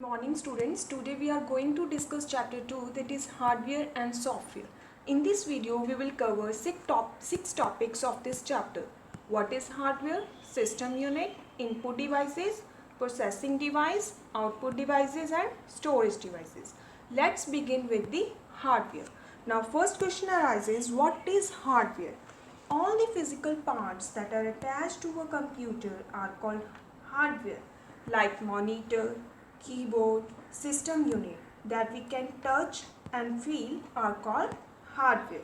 Morning students, today we are going to discuss chapter 2, that is hardware and software. In this video we will cover six topics of this chapter. What is hardware? System unit, input devices, processing device, output devices and storage devices. Let's begin with the hardware. Now first question arises, what is hardware? All the physical parts that are attached to a computer are called hardware, like monitor, keyboard, system unit that we can touch and feel are called hardware.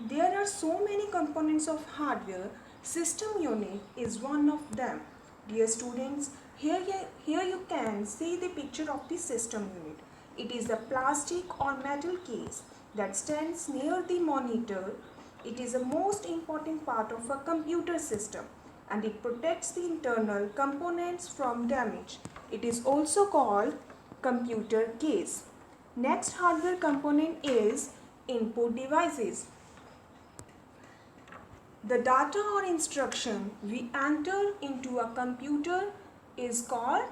There are so many components of hardware. System unit is one of them. Dear students, here you can see the picture of the system unit. It is a plastic or metal case that stands near the monitor. It is the most important part of a computer system and it protects the internal components from damage. It is also called computer case. Next hardware component is input devices. The data or instruction we enter into a computer is called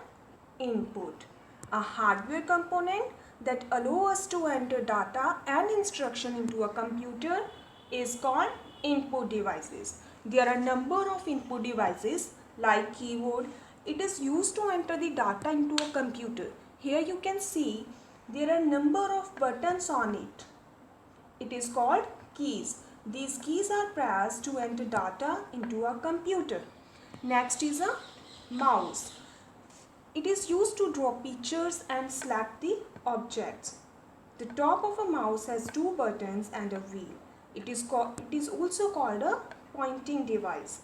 input. A hardware component that allows us to enter data and instruction into a computer is called input devices. There are a number of input devices like keyboard. It is used to enter the data into a computer. Here you can see there are a number of buttons on it. It is called keys. These keys are pressed to enter data into a computer. Next is a mouse. It is used to draw pictures and select the objects. The top of a mouse has two buttons and a wheel. It is also called a pointing device.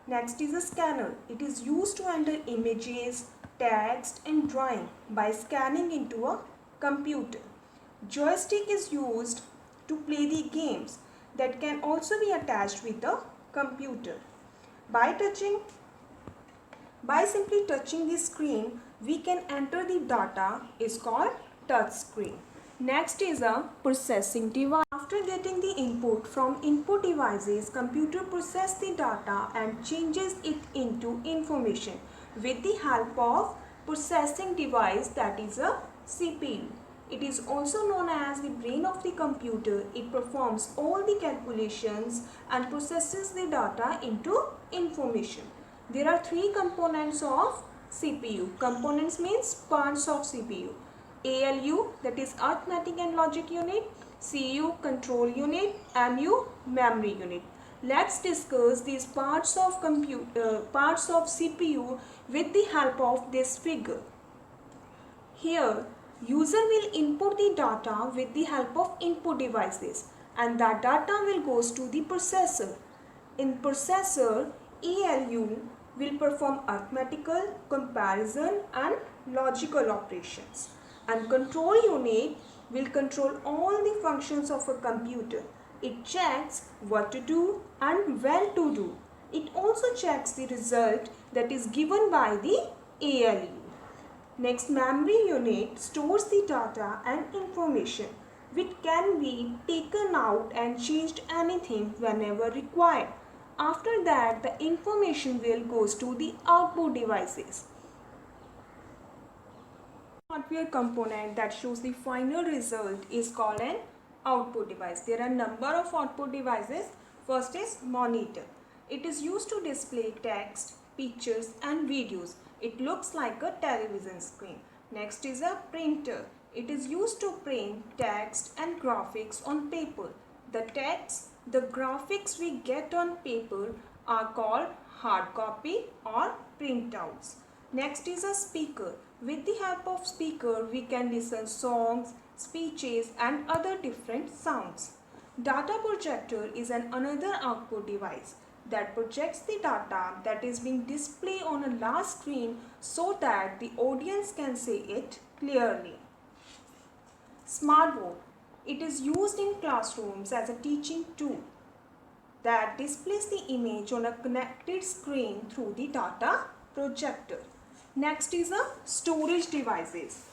Next is a scanner. It is used to enter images, text and drawing by scanning into a computer. Joystick is used to play the games that can also be attached with the computer. By simply touching the screen, we can enter the data is called touch screen. Next is a processing device. After getting the input from input devices, computer processes the data and changes it into information with the help of processing device, that is a CPU. It is also known as the brain of the computer. It performs all the calculations and processes the data into information. There are three components of CPU. Components means parts of CPU. ALU, that is arithmetic and logic unit, CU, control unit, MU, memory unit. Let's discuss these parts of CPU with the help of this figure. Here, user will input the data with the help of input devices and that data will goes to the processor. In processor, ALU will perform arithmetical, comparison and logical operations. And control unit will control all the functions of a computer. It checks what to do and when to do. It also checks the result that is given by the ALU. Next, memory unit stores the data and information which can be taken out and changed anything whenever required. After that, the information will goes to the output devices. Hardware component that shows the final result is called an output device. There are a number of output devices. First is monitor. It is used to display text, pictures and videos. It looks like a television screen. Next is a printer. It is used to print text and graphics on paper. The text, the graphics we get on paper are called hard copy or printouts. Next is a speaker. With the help of speaker, we can listen songs, speeches and other different sounds. Data projector is another output device that projects the data that is being displayed on a large screen so that the audience can see it clearly. Smartboard. It is used in classrooms as a teaching tool that displays the image on a connected screen through the data projector. Next is a storage devices.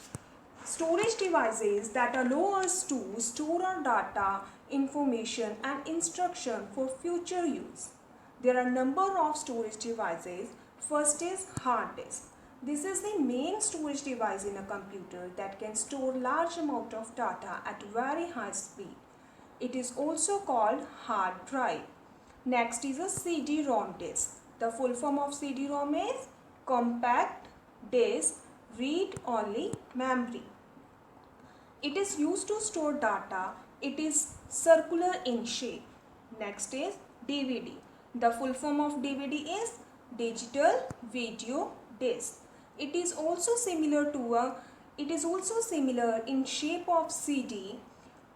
Storage devices that allow us to store our data, information and instruction for future use. There are a number of storage devices. First is hard disk. This is the main storage device in a computer that can store large amount of data at very high speed. It is also called hard drive. Next is a CD-ROM disk. The full form of CD-ROM is compact disk read-only memory. It is used to store data. It is circular in shape. Next is DVD. The full form of DVD is digital video disc. It is also similar in shape of CD,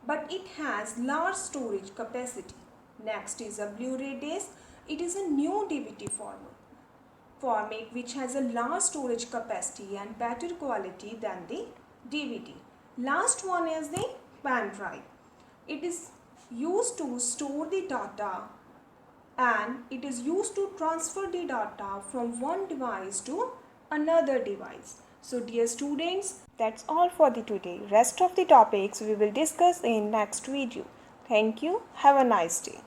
but it has large storage capacity. Next is a Blu-ray disc. It is a new DVD format which has a large storage capacity and better quality than the DVD. Last one is the pen drive. It is used to store the data and it is used to transfer the data from one device to another device. So dear students, that's all for the today. Rest of the topics we will discuss in next video. Thank you. Have a nice day.